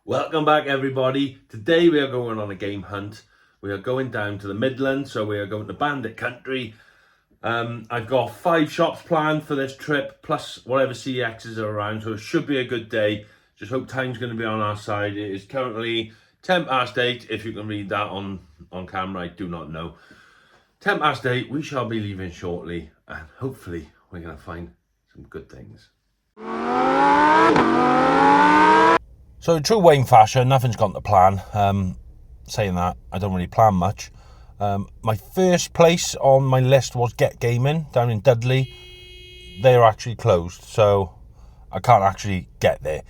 Welcome back, everybody. Today we are going on a game hunt. We are going down to the Midlands, so we are going to Bandit Country. I've got 5 shops planned for this trip, plus whatever CXs are around, so it should be a good day. Just hope time's going to be on our side. It is currently 8:10. If you can read that on camera, I do not know. 8:10, we shall be leaving shortly, and hopefully we're going to find some good things. So in true Wayne fashion, nothing's gone to plan. Saying that, I don't really plan much. My first place on my list was Get Gaming down in Dudley. They're actually closed, so I can't actually get there.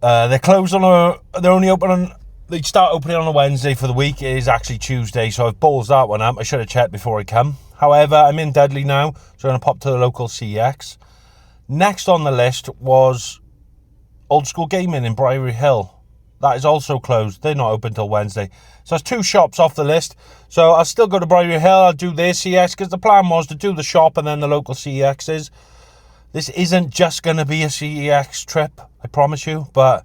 They're closed they're only open on, they start opening on a Wednesday for the week. It is actually Tuesday, so I've ballsed that one up. I should have checked before I come. However, I'm in Dudley now, so I'm going to pop to the local CX. Next on the list was Old School Gaming in Briery Hill. That is also closed. They're not open till Wednesday. So that's 2 shops off the list. So I'll still go to Briery Hill. I'll do their CX because the plan was to do the shop and then the local CXs. This isn't just going to be a CEX trip, I promise you. But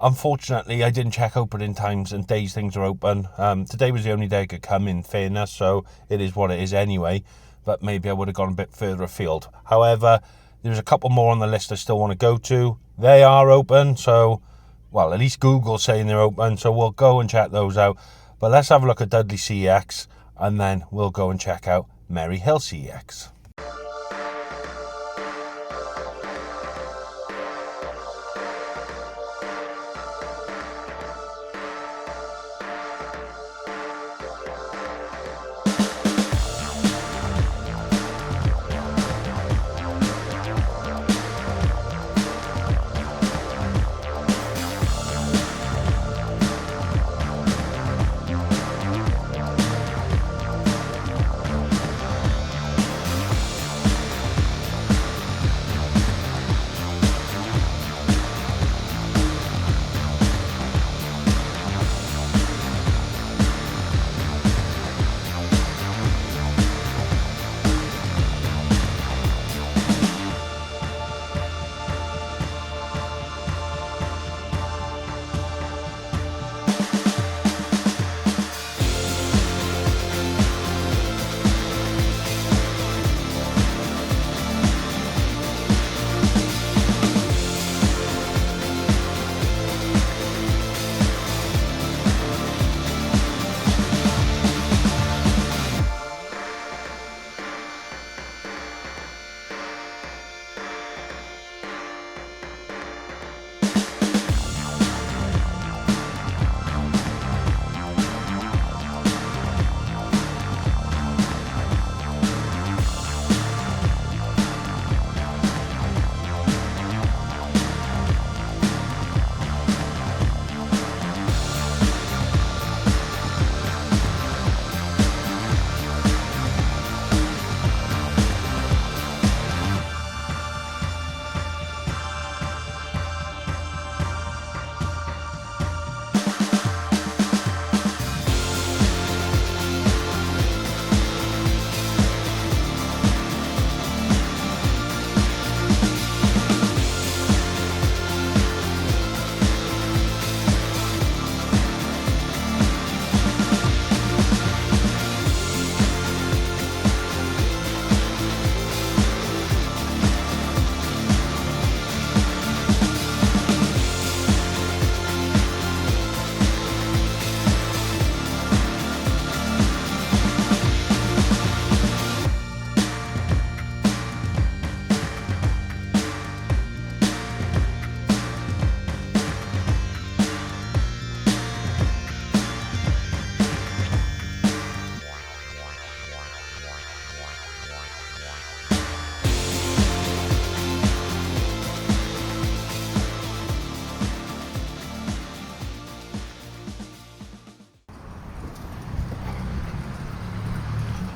unfortunately, I didn't check opening times and days things are open. Today was the only day I could come, in fairness. So it is what it is anyway. But maybe I would have gone a bit further afield. However, there's a couple more on the list I still want to go to. They are open, so, well, at least Google's saying they're open, so we'll go and check those out. But let's have a look at Dudley CX, and then we'll go and check out Merry Hill CX.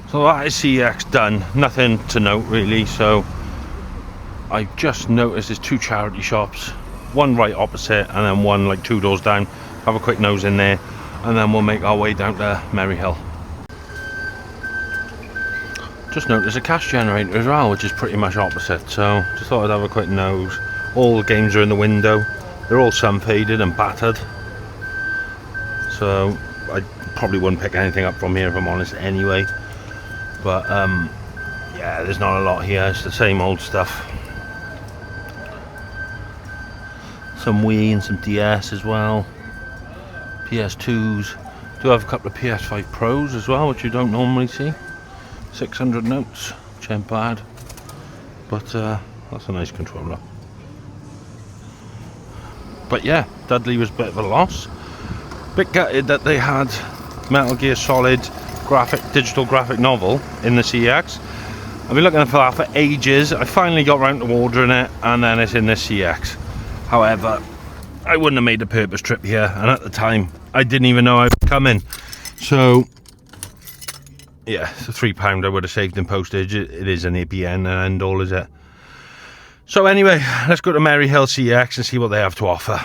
So that is CX done. Nothing to note really. So I just noticed there's 2 charity shops, one right opposite and then one like 2 doors down. Have a quick nose in there and then we'll make our way down to Merry Hill. Just noticed a cash generator as well, which is pretty much opposite, so just thought I'd have a quick nose. All the games are in the window, They're all sun faded and battered, so I probably wouldn't pick anything up from here if I'm honest anyway. But yeah, there's not a lot here. It's the same old stuff. Some Wii and some DS as well. PS2s. Do have a couple of PS5 Pros as well, which you don't normally see. 600 notes, which ain't bad. But that's a nice controller. But yeah, Dudley was a bit of a loss. Bit gutted that they had Metal Gear Solid digital graphic novel in the CX. I've been looking for that for ages. I finally got around to ordering it, and then it's in the CX. However, I wouldn't have made the purpose trip here, and at the time I didn't even know I was coming. So yeah, it's a £3 I would have saved in postage. It is an APN and end all, is it? So anyway, let's go to Merry Hill CX and see what they have to offer.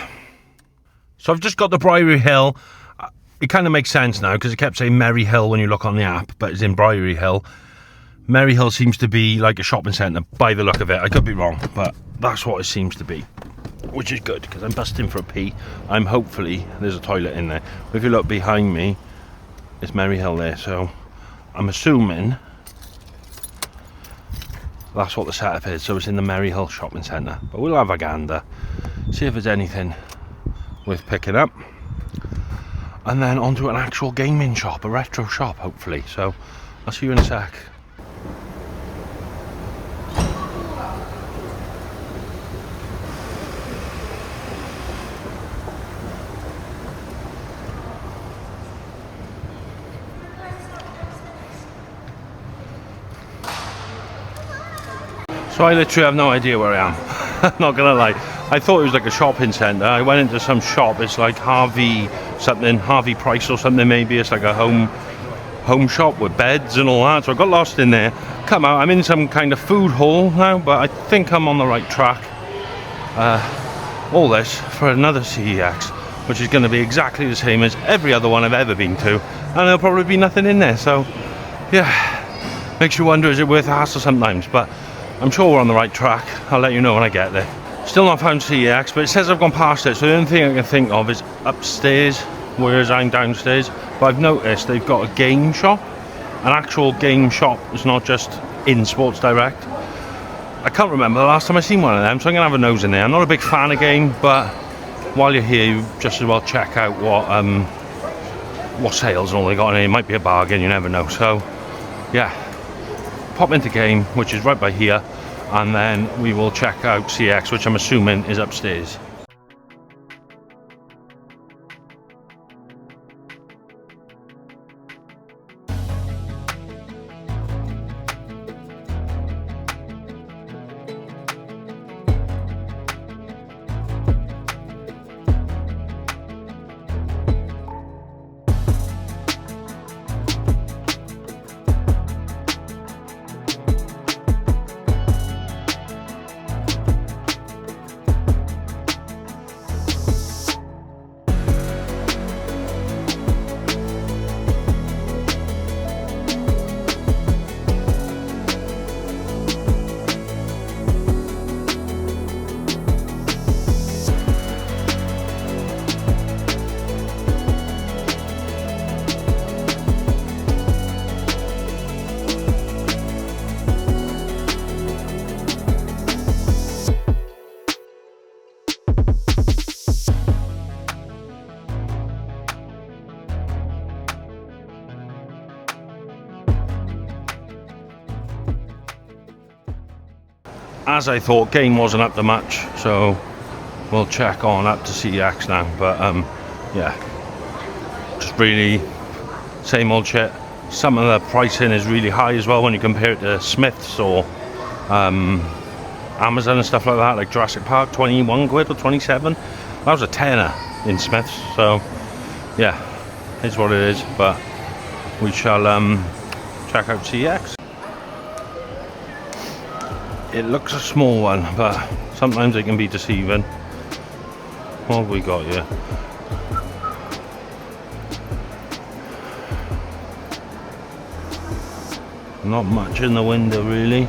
So I've just got the Briery Hill. It kind of makes sense now because it kept saying Merry Hill when you look on the app, but it's in Briery Hill. Merry Hill seems to be like a shopping centre by the look of it. I could be wrong, but that's what it seems to be, which is good because I'm busting for a pee. Hopefully there's a toilet in there. But if you look behind me, it's Merry Hill there, so I'm assuming that's what the setup is. So it's in the Merry Hill shopping centre, but we'll have a gander, see if there's anything worth picking up, and then onto an actual gaming shop, a retro shop hopefully. So I'll see you in a sec. So I literally have no idea where I am. Not gonna lie, I thought it was like a shopping centre. I went into some shop. It's like Harvey Price or something maybe. It's like a home shop with beds and all that. So I got lost in there. Come out, I'm in some kind of food hall now, but I think I'm on the right track. All this for another CEX, which is going to be exactly the same as every other one I've ever been to, and there'll probably be nothing in there. So yeah, makes you wonder, is it worth the hassle sometimes? But I'm sure we're on the right track. I'll let you know when I get there. Still not found CEX, but it says I've gone past it, so the only thing I can think of is upstairs, whereas I'm downstairs. But I've noticed they've got a game shop, an actual game shop. It's not just in Sports Direct. I can't remember the last time I seen one of them, so I'm gonna have a nose in there. I'm not a big fan of game, but while you're here, you just as well check out what sales and all they got in here. It might be a bargain, you never know. So yeah, pop into game, which is right by here, and then we will check out CX, which I'm assuming is upstairs. As I thought, game wasn't up to much, so we'll check on up to CX now. But yeah, just really same old shit. Some of the pricing is really high as well when you compare it to Smiths or Amazon and stuff like that, like Jurassic Park, 21 quid or 27. That was a tenner in Smiths, so yeah, it's what it is. But we shall check out CX. It looks a small one, but sometimes it can be deceiving. What have we got here? Not much in the window really.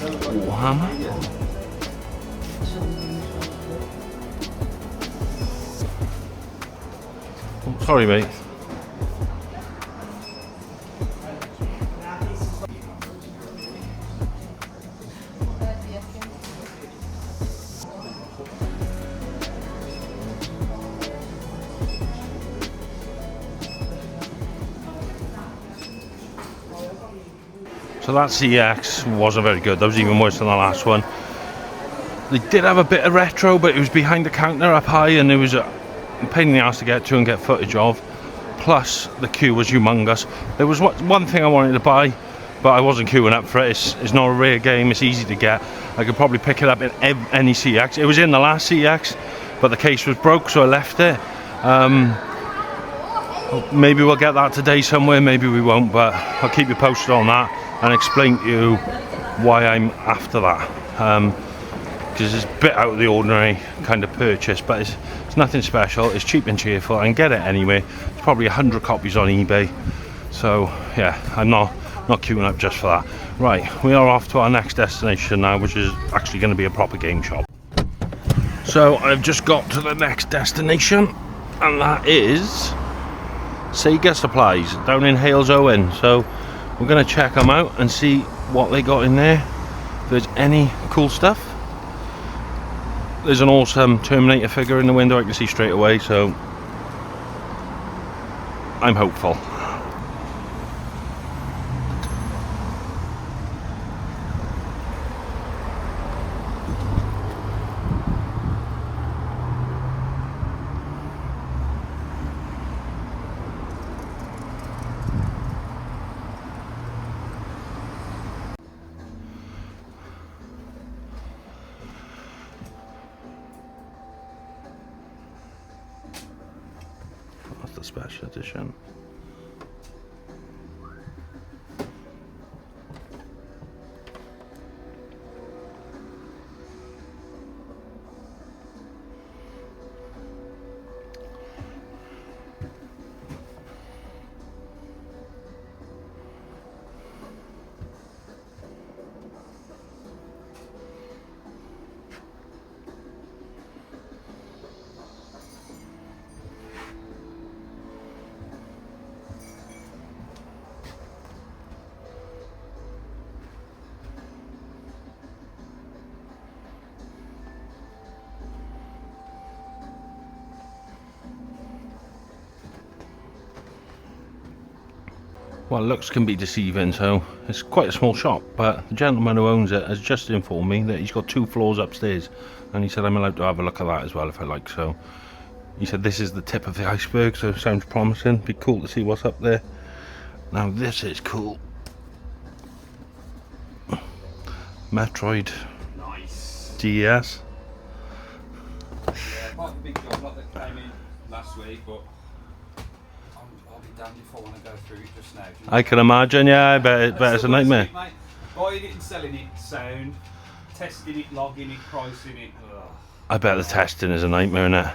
Warhammer. Oh, sorry, mate. So that CX wasn't very good. That was even worse than the last one. They did have a bit of retro, but it was behind the counter up high, and it was a pain in the ass to get to and get footage of. Plus, the queue was humongous. There was one thing I wanted to buy, but I wasn't queuing up for it. It's not a rare game. It's easy to get. I could probably pick it up in any CX. It was in the last CX, but the case was broke, so I left it. Maybe we'll get that today somewhere. Maybe we won't, but I'll keep you posted on that and explain to you why I'm after that, because it's a bit out of the ordinary kind of purchase, but it's nothing special. It's cheap and cheerful. I can get it anyway. It's probably 100 copies on eBay, so yeah, I'm not queuing up just for that. Right, we are off to our next destination now, which is actually going to be a proper game shop. So I've just got to the next destination, and that is Sega Supplies down in Hales Owen. So we're going to check them out and see what they got in there, if there's any cool stuff. There's an awesome Terminator figure in the window I can see straight away, so I'm hopeful. That's the special edition. Well, looks can be deceiving, so it's quite a small shop, but the gentleman who owns it has just informed me that he's got 2 floors upstairs, and he said I'm allowed to have a look at that as well if I like. So he said this is the tip of the iceberg, so it sounds promising. Be cool to see what's up there. Now this is cool. Metroid. Nice. DS. Yeah, quite a big job lot that came in last week, but I'll be damned if I want to go through it just now. I can imagine, yeah, I bet it's a nightmare. Mate. Buying it and selling it, sound, testing it, logging it, pricing it. Ugh. I bet the testing is a nightmare, innit?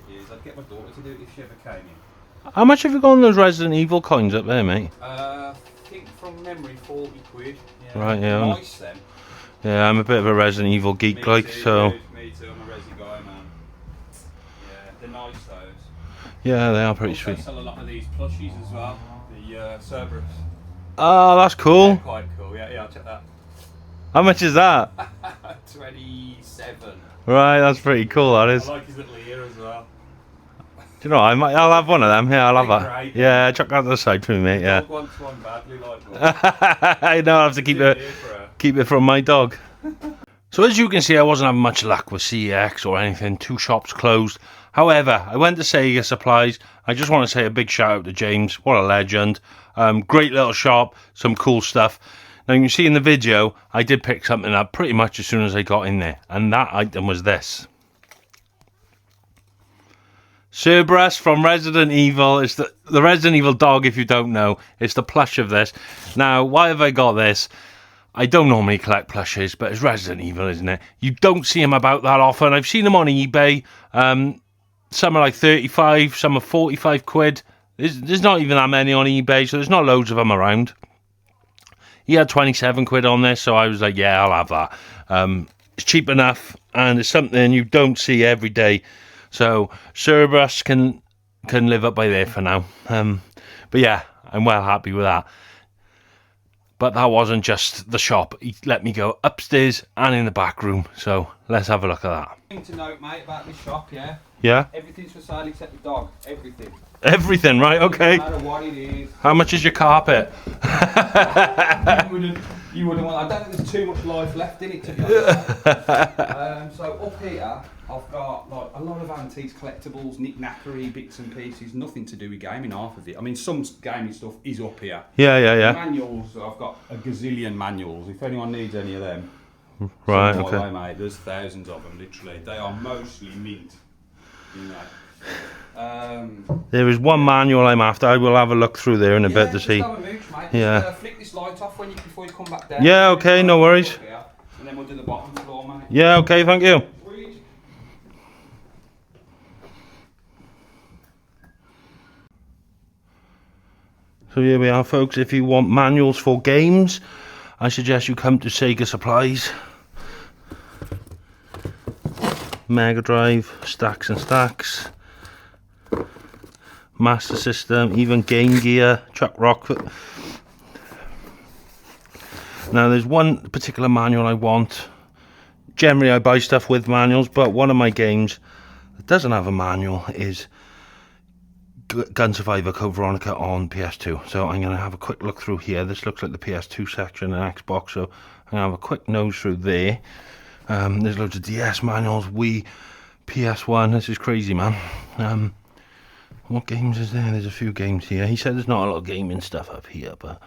It is. I'd get my daughter to do it if she ever came in. How much have you got on those Resident Evil coins up there, mate? I think from memory, 40 quid. Yeah. Right, yeah. Nice then. Yeah, I'm a bit of a Resident Evil geek, Me like, too, so... dude. Me too, I'm a Resi guy, man. Yeah, they're nice those. Yeah, they are pretty Also sweet. sell a lot of these plushies as well. The Cerberus. Oh, that's cool. Yeah, quite cool. Yeah, I'll check that. How much is that? 27. Right, that's pretty cool, that is. I like his little ear as well. Do you know what, I'll have one of them, yeah, I'll have They're that. great. Yeah, chuck that to the side for me, mate, yeah. Dog wants one badly, like one. I know, I have to keep it from my dog. So as you can see, I wasn't having much luck with CEX or anything. 2 shops closed. However, I went to Sega Supplies. I just want to say a big shout out to James. What a legend. Great little shop. Some cool stuff. Now you can see in the video, I did pick something up pretty much as soon as I got in there. And that item was this. Cerberus from Resident Evil. It's the Resident Evil dog, if you don't know. It's the plush of this. Now, why have I got this? I don't normally collect plushes, but it's Resident Evil, isn't it? You don't see them about that often. I've seen them on eBay. Some are like 35, some are 45 quid. There's not even that many on eBay, so there's not loads of them around. He had 27 quid on this, so I was like, yeah, I'll have that. It's cheap enough, and it's something you don't see every day. So Cerberus can live up by there for now. But yeah, I'm well happy with that. But that wasn't just the shop. He let me go upstairs and in the back room. So let's have a look at that. Thing to note, mate, about this shop, yeah? Yeah? Everything's for sale except the dog. Everything. Everything, right? Okay. No matter what it is. How much is your carpet? You wouldn't want. I don't think there's too much life left in it, to be honest. So up here, I've got like a lot of antiques, collectibles, knick-knackery, bits and pieces. Nothing to do with gaming, half of it. I mean, some gaming stuff is up here. Yeah. Manuals, I've got a gazillion manuals. If anyone needs any of them, Right, some okay. way, mate. There's thousands of them, literally. They are mostly mint. You know. There is one manual I'm after. I will have a look through there in a bit to see. Have a mooch, mate. Yeah. Just, flick this light off before you come back down. Yeah, okay, no worries. Here, and then we'll do the bottom floor, mate. Yeah, okay, thank you. Sweet. So here we are, folks. If you want manuals for games, I suggest you come to Sega Supplies. Mega Drive, stacks and stacks. Master System, even Game Gear, Chuck Rock. Now there's one particular manual I want. Generally I buy stuff with manuals, but one of my games that doesn't have a manual is Gun Survivor Code Veronica on PS2. So I'm going to have a quick look through here. This looks like the PS2 section and Xbox, so I'm going to have a quick nose through there. There's loads of DS manuals, Wii, PS1. This is crazy, man. What games is there? There's a few games here. He said there's not a lot of gaming stuff up here, but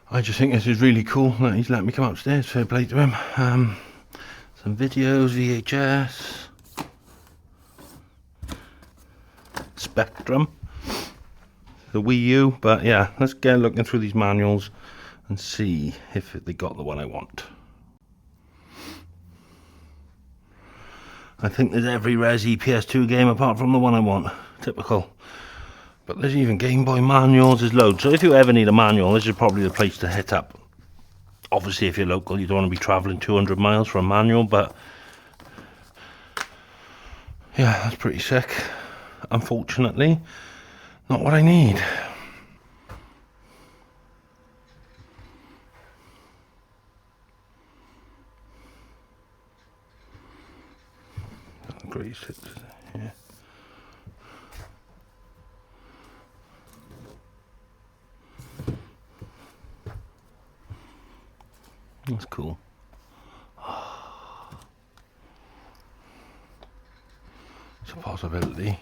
I just think this is really cool that he's let me come upstairs. Fair play to him. Some videos, VHS, Spectrum, the Wii U. But yeah, let's get looking through these manuals and see if they got the one I want. I think there's every Resi PS2 game apart from the one I want. Typical. But there's even Game Boy manuals, there's loads. So if you ever need a manual, this is probably the place to hit up. Obviously, if you're local, you don't want to be travelling 200 miles for a manual, but yeah, that's pretty sick. Unfortunately, not what I need. Great, yeah. That's cool. It's a possibility.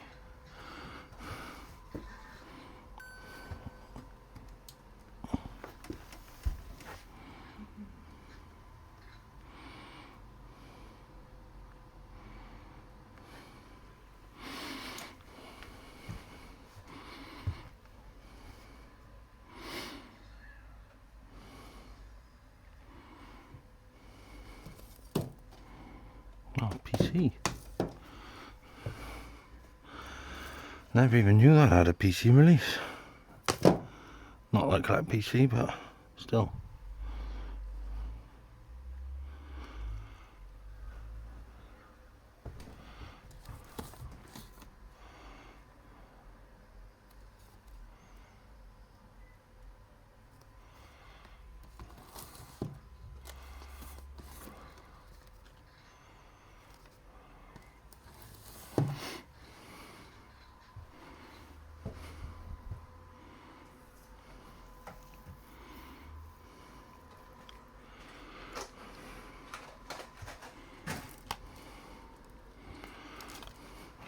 Oh, PC. Never even knew that I had a PC release. Not like that PC, but still.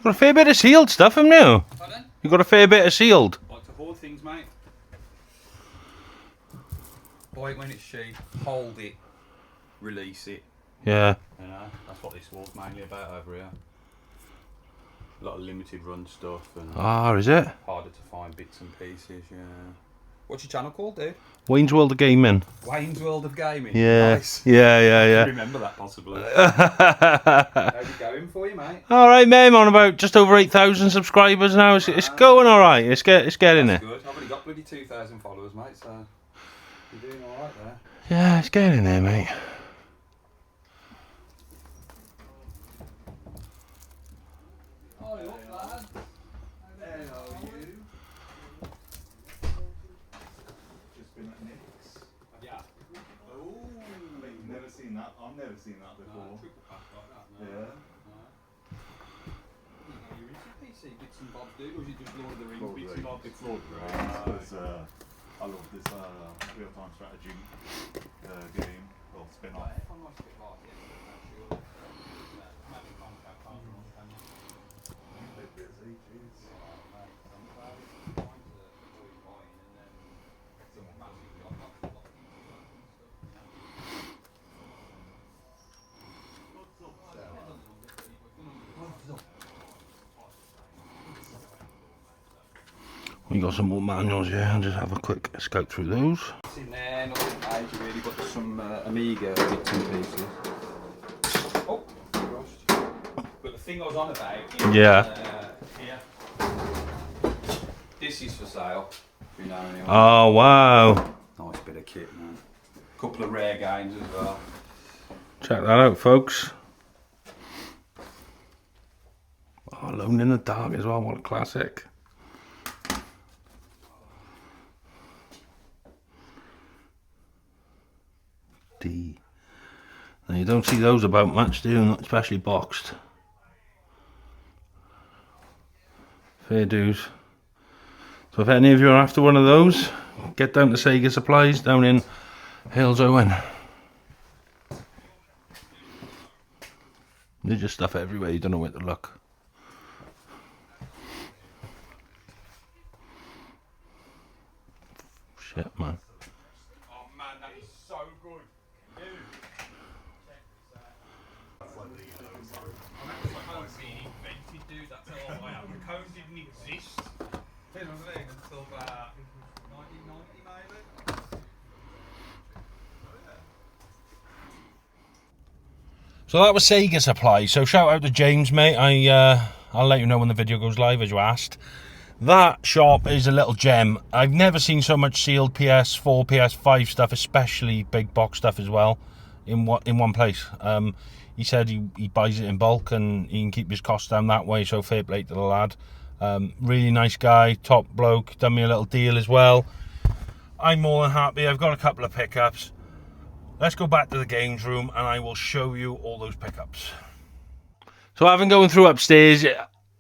Got a fair bit of sealed stuff, haven't you? Pardon? You got a fair bit of sealed. Like to hold things, mate. Buy it when it's cheap, hold it, release it. Yeah. You know, that's what this wall's mainly about over here. A lot of limited run stuff and Ah, is it? harder to find bits and pieces, yeah. What's your channel called, dude? Wayne's World of Gaming. Wayne's World of Gaming. Yeah. Nice. Yeah. Remember that possibly. How's it going for you, mate? All right, mate. I'm on about just over 8,000 subscribers now. It's going all right. It's getting there. Good. I've only got bloody 2,000 followers, mate. So you're doing all right there. Yeah, it's getting there, mate. Oh, look, lad. Hello, you. Just been at Nick's. Yeah. Oh. But you've never seen that. I've never seen that before. Triple pack like that, no. Yeah. You're into PC bits and bobs, dude, or is it just Lord of the Rings Lord of bits the and bobs? Rings. It's Lord of the Rings because I love this real-time strategy game or spin-off. If I'm nice a bit hard, yeah, sure. Magic contact, can't run, can you? You've been busy, jeez. I'm trying to avoid buying and then it's a massive job, that's a lot of stuff. We got some more manuals here. I'll just have a quick scope through those. It's in there, nothing major really, but some Amiga bits and pieces. Oh, rushed. But the thing I was on about is, here. This is for sale, if you know anyone. Oh, wow. Nice bit of kit, man. Couple of rare games as well. Check that out, folks. Oh, Alone in the Dark as well. What a classic. D. Now, you don't see those about much, do you? Not especially boxed. Fair dues. So if any of you are after one of those, get down to Sega Supplies down in Hales Owen. There's just stuff everywhere, you don't know where to look. Shit, man. Oh man, that is so good. Dude. I'm actually cone being invented, dude. That's how I am. The cone didn't exist. Until about 1990 maybe. So that was Sega Supply. So shout out to James, mate. I'll let you know when the video goes live, as you asked. That shop is a little gem. I've never seen so much sealed PS4, PS5 stuff, especially big box stuff as well, in one place. He said he buys it in bulk and he can keep his costs down that way. So fair play to the lad. Really nice guy, top bloke. Done me a little deal as well. I'm more than happy. I've got a couple of pickups. Let's go back to the games room and I will show you all those pickups. So having going through upstairs,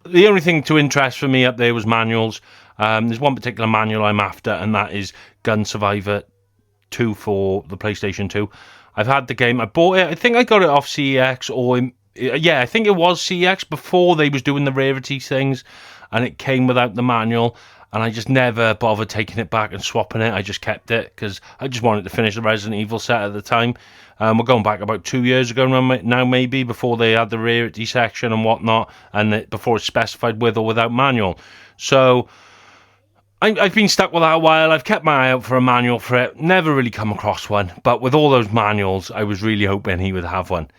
the only thing to interest for me up there was manuals. There's one particular manual I'm after, and that is Gun Survivor 2 for the PlayStation 2. I've had the game. I bought it. I think I got it off CEX or... yeah, I think it was CEX before they was doing the rarity things, and it came without the manual. And I just never bothered taking it back and swapping it. I just kept it because I just wanted to finish the Resident Evil set at the time. We're going back about 2 years ago now, maybe, before they had the rarity section and whatnot, and before it's specified with or without manual. So I've been stuck with that a while. I've kept my eye out for a manual for it. Never really come across one. But with all those manuals, I was really hoping he would have one.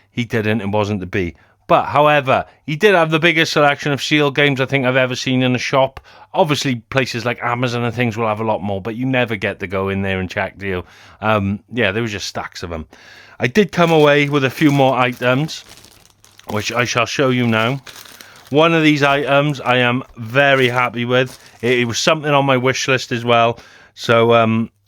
He didn't and wasn't to be. But, however, he did have the biggest selection of sealed games I think I've ever seen in a shop. Obviously, places like Amazon and things will have a lot more, but you never get to go in there and check, do you? Yeah, there was just stacks of them. I did come away with a few more items, which I shall show you now. One of these items I am very happy with. It was something on my wish list as well, so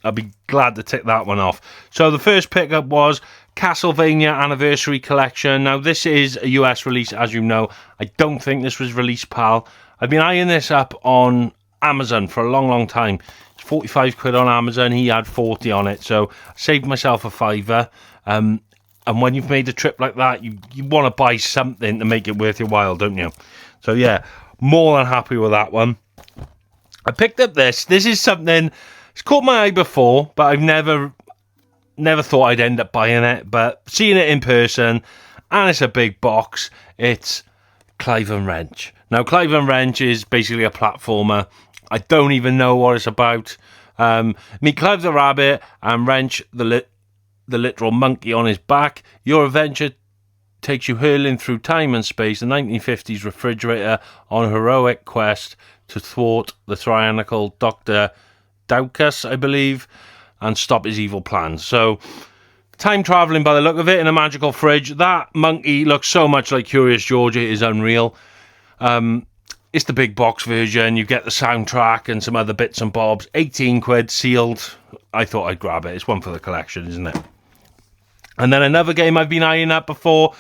I'll be glad to tick that one off. So the first pickup was Castlevania Anniversary Collection. Now, this is a US release, as you know. I don't think this was released PAL. I've been eyeing this up on Amazon for a long, long time. It's 45 quid on Amazon. He had 40 on it, so I saved myself a fiver. And when you've made a trip like that, you want to buy something to make it worth your while, don't you? So, yeah, more than happy with that one. I picked up this. This is something... It's caught my eye before, but I've never thought I'd end up buying it. But seeing it in person, and it's a big box, it's Clive and Wrench. Now, Clive and Wrench is basically a platformer. I don't even know what it's about. Me clive the rabbit and wrench the literal monkey on his back. Your adventure takes you hurling through time and space, the 1950s refrigerator, on a heroic quest to thwart the tyrannical Dr. Daukus, I believe, and stop his evil plans. So, time travelling by the look of it in a magical fridge. That monkey looks so much like Curious George, it is unreal. It's the big box version. You get the soundtrack and some other bits and bobs. 18 quid, sealed. I thought I'd grab it. It's one for the collection, isn't it? And then another game I've been eyeing up before.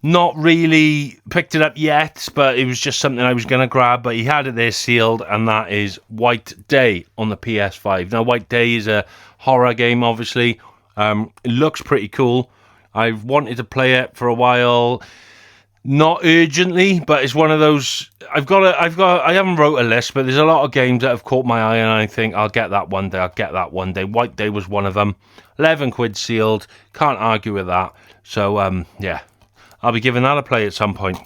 Not really picked it up yet, but it was just something I was going to grab. But he had it there sealed, and that is White Day on the PS5. Now, White Day is a horror game, obviously. It looks pretty cool. I've wanted to play it for a while. Not urgently, but it's one of those. I haven't wrote a list, but there's a lot of games that have caught my eye, and I think I'll get that one day. White Day was one of them. 11 quid sealed. Can't argue with that. So, yeah. I'll be giving that a play at some point.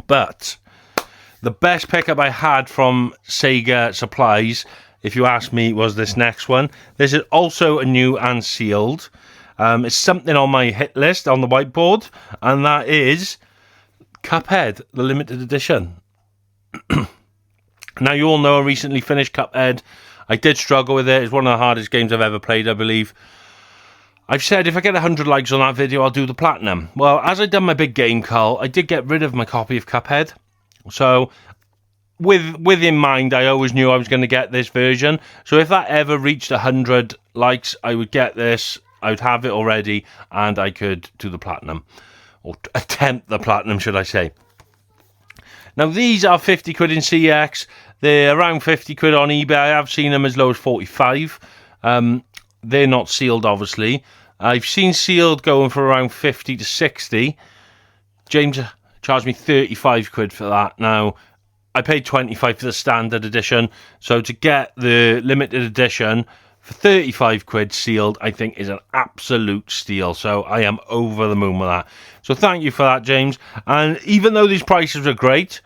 But the best pickup I had from Sega Supplies, if you ask me, was this next one. This is also a new and sealed. It's something on my hit list on the whiteboard, and that is Cuphead, the limited edition. Now, you all know I recently finished Cuphead. I did struggle with it. It's one of the hardest games I've ever played, I believe. I've said if I get 100 likes on that video, I'll do the platinum. Well, as I'd done my big game cull, I did get rid of my copy of Cuphead. So, with in mind, I always knew I was going to get this version. So if that ever reached 100 likes, I would get this. I would have it already, and I could do the platinum. Or attempt the platinum, should I say. Now, these are 50 quid in CX. They're around 50 quid on eBay. I have seen them as low as 45. They're not sealed, obviously. I've seen sealed going for around 50 to 60. James charged me 35 quid for that. Now, I paid 25 for the standard edition. So to get the limited edition for 35 quid sealed, I think is an absolute steal. So I am over the moon with that. So thank you for that, James. And even though these prices are great,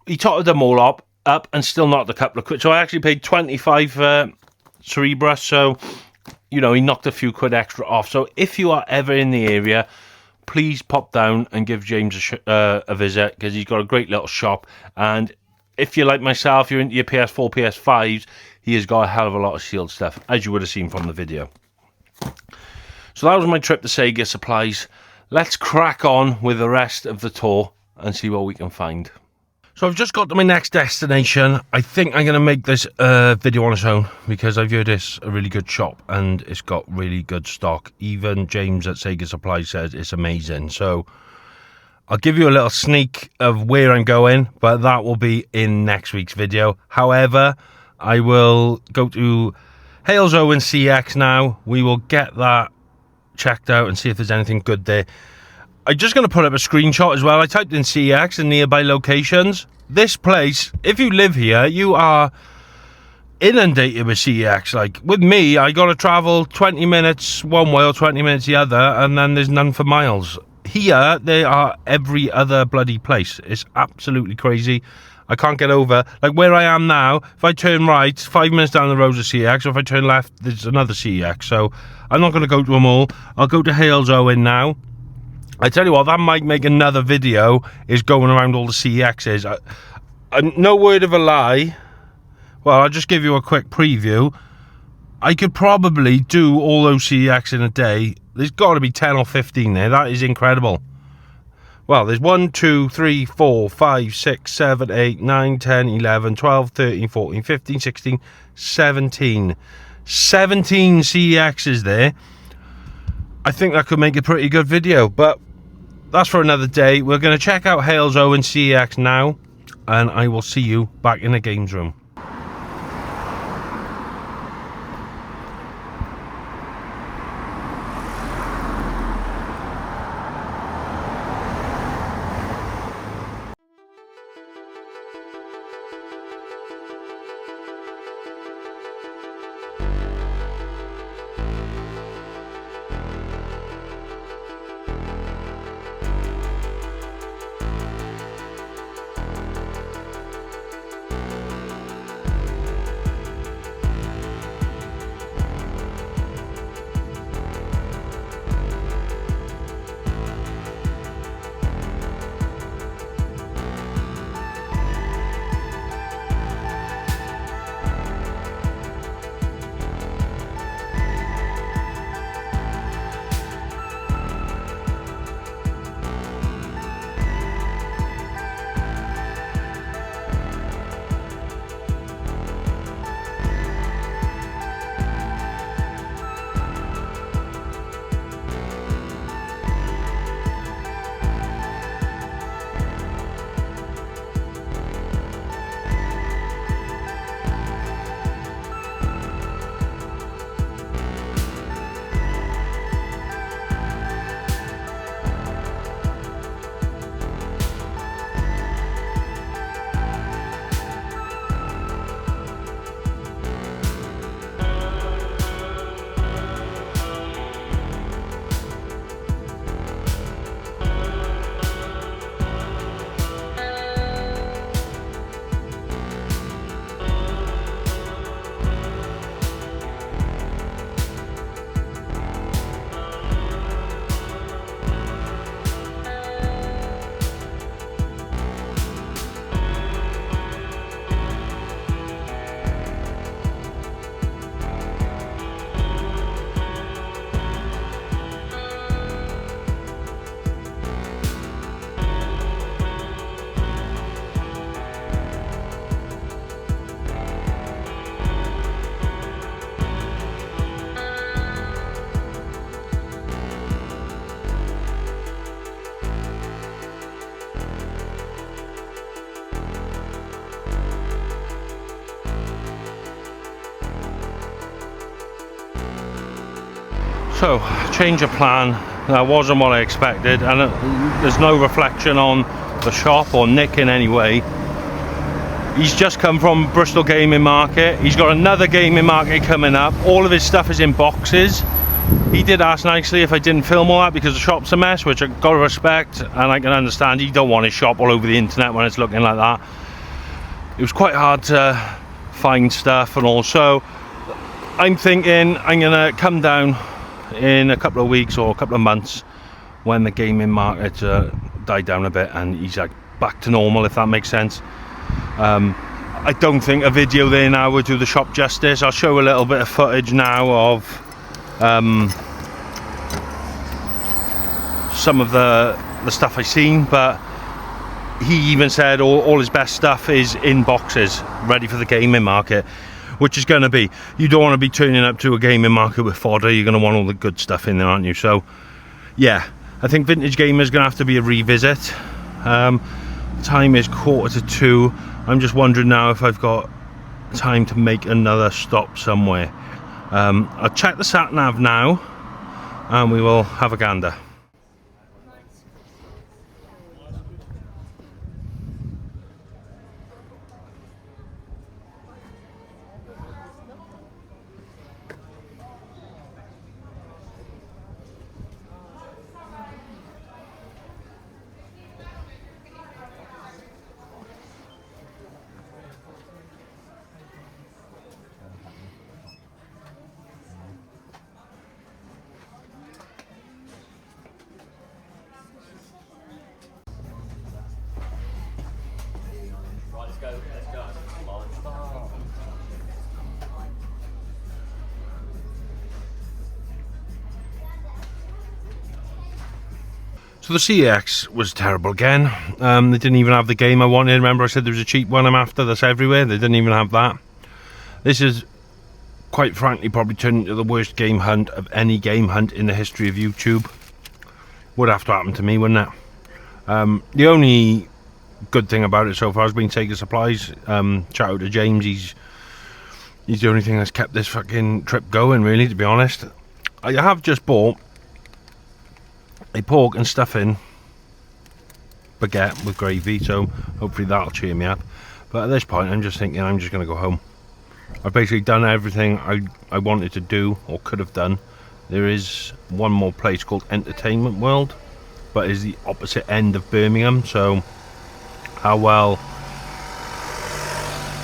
he totted them all up and still knocked a couple of quid. So I actually paid 25 for Cerebrus. So, you know, he knocked a few quid extra off. So if you are ever in the area, please pop down and give James a visit, because he's got a great little shop. And if you're like myself, you're into your PS4, PS5s, he has got a hell of a lot of sealed stuff, as you would have seen from the video. So that was my trip to Sega Supplies. Let's crack on with the rest of the tour and see what we can find. So I've just got to my next destination. I think I'm going to make this video on its own, because I've heard it's a really good shop and it's got really good stock. Even James at Sega Supply says it's amazing. So I'll give you a little sneak of where I'm going, but that will be in next week's video. However, I will go to Hales Owen CX now. We will get that checked out and see if there's anything good there. I'm just going to put up a screenshot as well. I typed in CX and nearby locations. This place, if you live here, you are inundated with CX. Like, with me, I got to travel 20 minutes one way or 20 minutes the other, and then there's none for miles. Here, they are every other bloody place. It's absolutely crazy. I can't get over. Like, where I am now, if I turn right, 5 minutes down the road is CX. Or if I turn left, there's another CX. So, I'm not going to go to them all. I'll go to Hales Owen now. I tell you what, that might make another video, is going around all the CXs. No word of a lie. Well, I'll just give you a quick preview. I could probably do all those CX in a day. There's got to be 10 or 15 there. That is incredible. Well, there's 1, 2, 3, 4, 5, 6, 7, 8, 9, 10, 11, 12, 13, 14, 15, 16, 17. 17 CXs there. I think that could make a pretty good video, but that's for another day. We're going to check out Hales Owen CX now, and I will see you back in the games room. So, change of plan. That wasn't what I expected, and there's no reflection on the shop or Nick in any way. He's just come from Bristol Gaming Market. He's got another gaming market coming up. All of his stuff is in boxes. He did ask nicely if I didn't film all that because the shop's a mess, which I've got to respect, and I can understand. You don't want his shop all over the internet when it's looking like that. It was quite hard to find stuff, and also I'm thinking I'm gonna come down in a couple of weeks or a couple of months when the gaming market died down a bit and he's like back to normal, if that makes sense. I don't think a video there now would do the shop justice. I'll show a little bit of footage now of some of the stuff I've seen, but he even said all his best stuff is in boxes ready for the gaming market, which is going to be, you don't want to be turning up to a gaming market with fodder. You're going to want all the good stuff in there, aren't you? So yeah, I think Vintage Gamer is going to have to be a revisit. Time is 1:45. I'm just wondering now if I've got time to make another stop somewhere. I'll check the sat nav now and we will have a gander. So the CX was terrible again. They didn't even have the game I wanted. Remember I said there was a cheap one I'm after that's everywhere? They didn't even have that. This is, quite frankly, probably turned into the worst game hunt of any game hunt in the history of YouTube. Would have to happen to me, wouldn't it? The only good thing about it so far has been taking supplies. Shout out to James, he's the only thing that's kept this fucking trip going, really, to be honest. I have just bought a pork and stuffing baguette with gravy, so hopefully that'll cheer me up. But at this point I'm just thinking I'm just going to go home. I've basically done everything I wanted to do or could have done. There is one more place called Entertainment World, but it's the opposite end of Birmingham, so how well.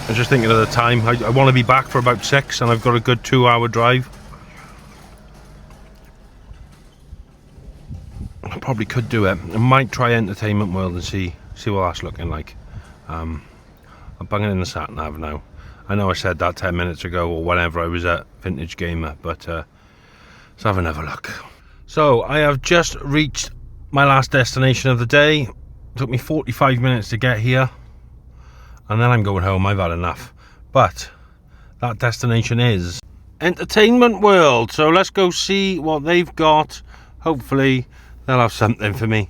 I was just thinking of the time. I want to be back for about 6 and I've got a good 2-hour drive. I probably could do it. I might try Entertainment World and see what that's looking like. I'm banging in the sat nav now. I know I said that 10 minutes ago or whenever I was at Vintage Gamer, but let's have another look. So I have just reached my last destination of the day. It took me 45 minutes to get here, and then I'm going home. I've had enough. But that destination is Entertainment World. So let's go see what they've got. Hopefully they'll have something for me.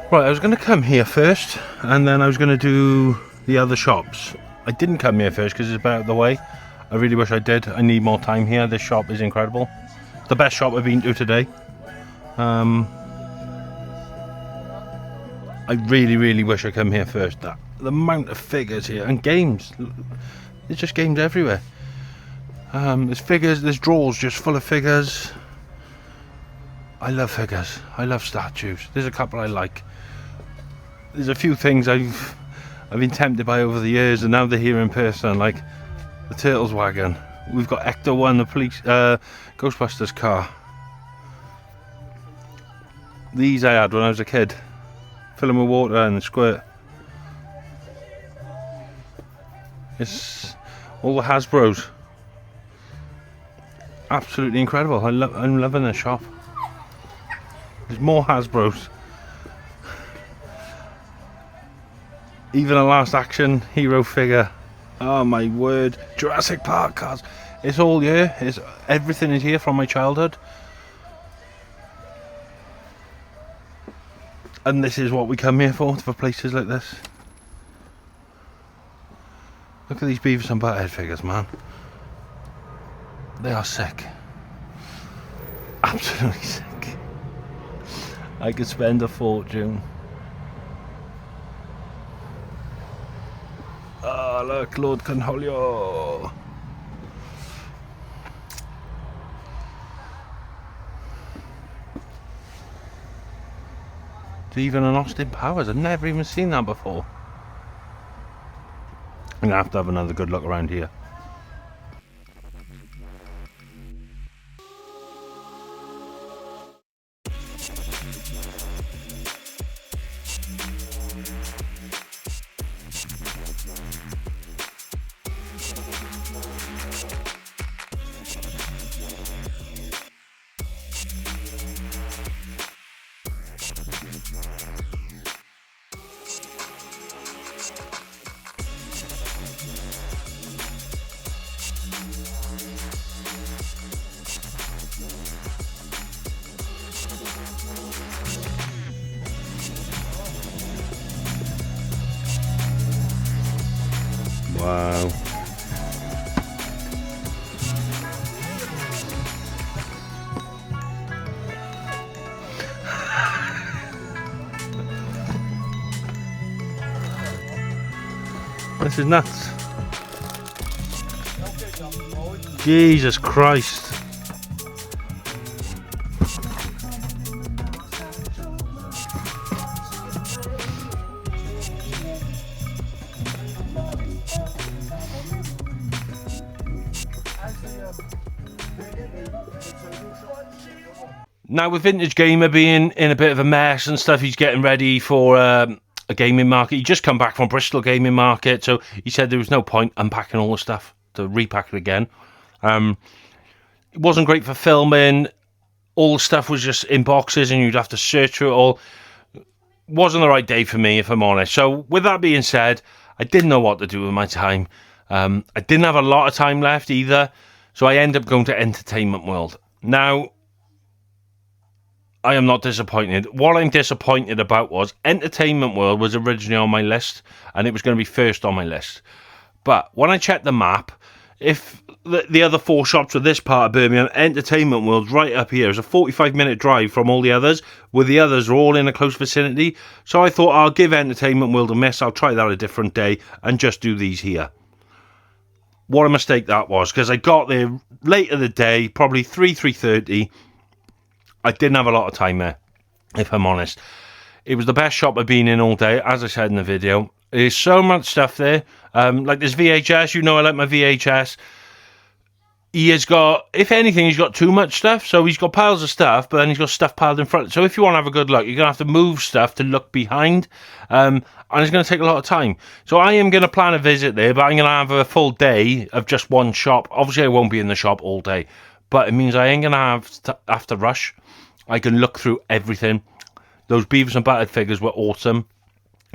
Right, I was going to come here first, and then I was going to do the other shops. I didn't come here first because it's about the way. I really wish I did. I need more time here. This shop is incredible. The best shop I've been to today. I really wish I come here first. The amount of figures here and games. There's just games everywhere. There's figures, there's drawers just full of figures. I love figures. I love statues. There's a couple I like. There's a few things I've been tempted by over the years, and now they're here in person, like the Turtles wagon. We've got Ecto 1, the police Ghostbusters car. These I had when I was a kid. Fill them with water and squirt. It's all the Hasbros. Absolutely incredible. I'm loving this shop. There's more Hasbros. Even a Last Action Hero figure. Oh my word. Jurassic Park cars. It's all here. Everything is here from my childhood. And this is what we come here for places like this. Look at these Beavis and Butthead figures, man. They are sick. Absolutely sick. I could spend a fortune. Ah, look, Lord Conholio. Even an Austin Powers. I've never even seen that before. I'm gonna have to have another good look around here. Wow. This is nuts. Jesus Christ. Now, with Vintage Gamer being in a bit of a mess and stuff, he's getting ready for a gaming market. He just come back from Bristol Gaming Market, so he said there was no point unpacking all the stuff to repack it again. It wasn't great for filming. All the stuff was just in boxes and you'd have to search through it all. Wasn't the right day for me, if I'm honest. So with that being said, I didn't know what to do with my time. I didn't have a lot of time left either, so I ended up going to Entertainment World. Now, I am not disappointed. What I'm disappointed about was Entertainment World was originally on my list and it was going to be first on my list. But when I checked the map, if the other four shops were this part of Birmingham, Entertainment World's right up here. It's a 45-minute drive from all the others, where the others are all in a close vicinity. So I thought I'll give Entertainment World a miss. I'll try that a different day and just do these here. What a mistake that was, because I got there late in the day, probably 3:30. I didn't have a lot of time there, if I'm honest. It was the best shop I've been in all day, as I said in the video. There's so much stuff there. Like this VHS, you know I like my VHS. He has got, if anything, he's got too much stuff. So he's got piles of stuff, but then he's got stuff piled in front. So if you want to have a good look, you're going to have to move stuff to look behind. And it's going to take a lot of time. So I am going to plan a visit there, but I'm going to have a full day of just one shop. Obviously, I won't be in the shop all day. But it means I ain't going to have to rush. I can look through everything. Those Beavis and Butthead figures were awesome.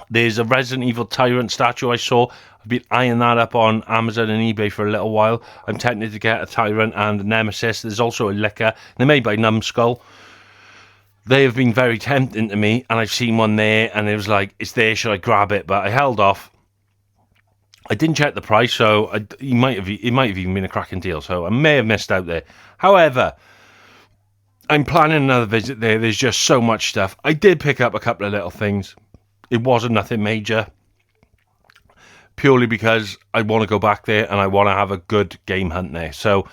There's a Resident Evil Tyrant statue I saw. I've been eyeing that up on Amazon and eBay for a little while. I'm tempted to get a Tyrant and a Nemesis. There's also a Licker. They're made by Numbskull. they have been very tempting to me, and I've seen one there, and it was like, it's there, should I grab it? But I held off. I didn't check the price, so it might have even been a cracking deal, so I may have missed out there. However, I'm planning another visit there. There's just so much stuff. I did pick up a couple of little things. It wasn't nothing major, purely because I want to go back there and I want to have a good game hunt there. So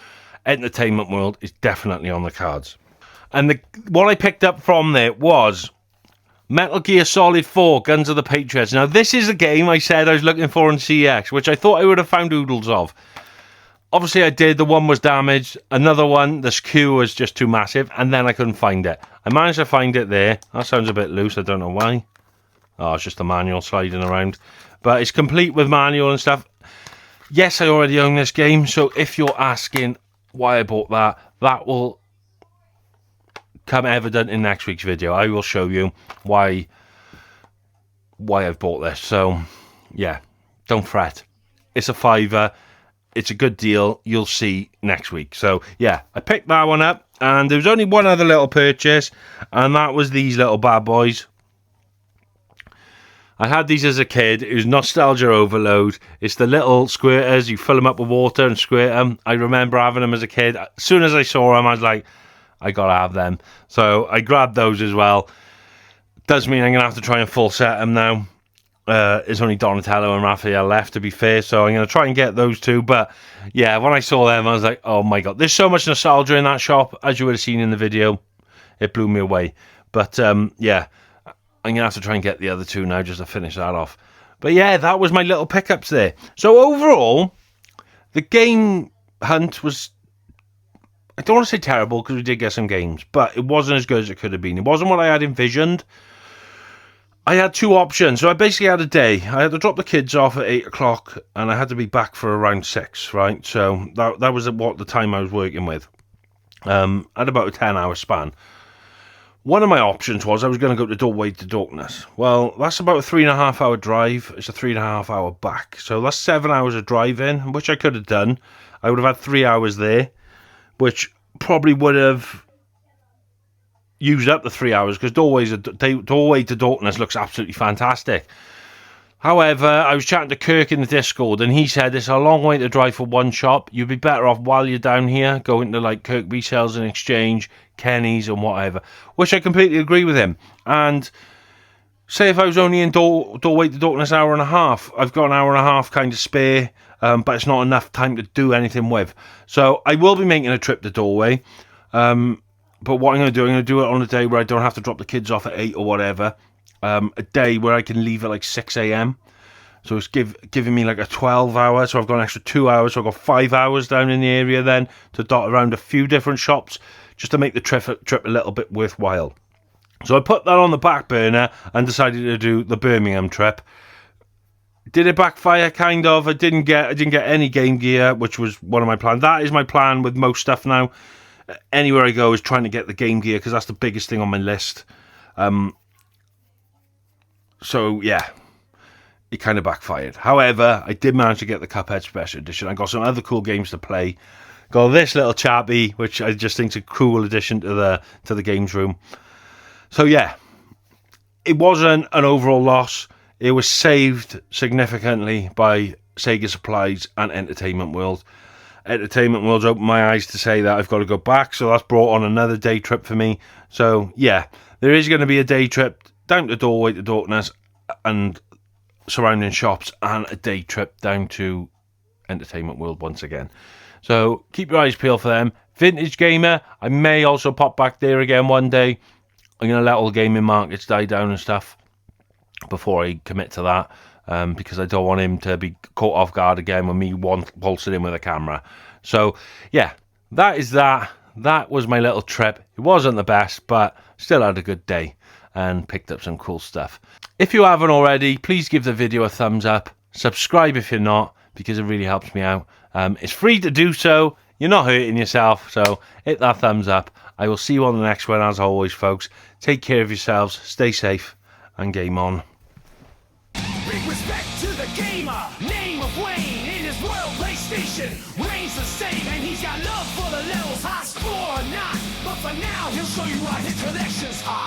Entertainment World is definitely on the cards. And what I picked up from there was Metal Gear Solid 4, Guns of the Patriots. Now, this is a game I said I was looking for in CX, which I thought I would have found oodles of. Obviously, I did. The one was damaged. Another one, the skew was just too massive, and then I couldn't find it. I managed to find it there. That sounds a bit loose. I don't know why. Oh, it's just the manual sliding around. But it's complete with manual and stuff. Yes, I already own this game, so if you're asking why I bought that, that will come evident in next week's video. I will show you why I've bought this. So, yeah, don't fret. It's a £5. It's a good deal. You'll see next week. So, yeah, I picked that one up. And there was only one other little purchase. And that was these little bad boys. I had these as a kid. It was nostalgia overload. It's the little squirters. You fill them up with water and squirt them. I remember having them as a kid. As soon as I saw them, I was like, I got to have them. So, I grabbed those as well. Does mean I'm going to have to try and full set them now. There's only Donatello and Raphael left, to be fair, so I'm going to try and get those two. But yeah, when I saw them, I was like, oh my god, there's so much nostalgia in that shop, as you would have seen in the video. It blew me away. But yeah, I'm going to have to try and get the other two now just to finish that off. But yeah, that was my little pickups there. So overall, the game hunt was, I don't want to say terrible, because we did get some games, but it wasn't as good as it could have been. It wasn't what I had envisioned. I had two options. So I basically had a day. I had to drop the kids off at 8 o'clock and I had to be back for around 6, right? So that was what the time I was working with. At about a 10-hour span. One of my options was I was going to go to Doorway to Darkness. Well, that's about a 3.5-hour drive. It's a 3.5-hour back. So that's 7 hours of driving, which I could have done. I would have had 3 hours there, which probably would have used up the 3 hours, because Doorway to Darkness looks absolutely fantastic. However, I was chatting to Kirk in the Discord, and he said it's a long way to drive for one shop. You'd be better off while you're down here going to like Kirkby Sales and Exchange, Kenny's and whatever, which I completely agree with him. And say if I was only in Doorway to Darkness hour and a half, I've got an hour and a half kind of spare, but it's not enough time to do anything with. So I will be making a trip to Doorway. But what I'm going to do it on a day where I don't have to drop the kids off at 8 or whatever. A day where I can leave at like 6 a.m. So it's giving me like a 12-hour. So I've got an extra 2 hours. So I've got 5 hours down in the area then to dot around a few different shops just to make the trip a little bit worthwhile. So I put that on the back burner and decided to do the Birmingham trip. Did it backfire? Kind of. I didn't get any Game Gear, which was one of my plans. That is my plan with most stuff now. Anywhere I go is trying to get the Game Gear, because that's the biggest thing on my list. So yeah, it kind of backfired. However, I did manage to get the Cuphead Special Edition. I got some other cool games to play. Got this little chappy, which I just think is a cool addition to the games room. So yeah, it wasn't an overall loss. It was saved significantly by Sega Supplies and Entertainment World. Entertainment World's opened my eyes to say that I've got to go back, so that's brought on another day trip for me. So yeah, there is going to be a day trip down to Doorway to Darkness and surrounding shops, and a day trip down to Entertainment World once again. So keep your eyes peeled for them. Vintage Gamer, I may also pop back there again one day. I'm going to let all the gaming markets die down and stuff before I commit to that. Because I don't want him to be caught off guard again with me pulsing in with a camera. So, yeah, that is that. That was my little trip. It wasn't the best, but still had a good day and picked up some cool stuff. If you haven't already, please give the video a thumbs up. Subscribe if you're not, because it really helps me out. It's free to do so. You're not hurting yourself, so hit that thumbs up. I will see you on the next one, as always, folks. Take care of yourselves, stay safe, and game on. Big respect to the gamer, name of Wayne in his royal PlayStation. Reigns the same, and he's got love for the levels, high score or not. But for now, he'll show you why his connections are.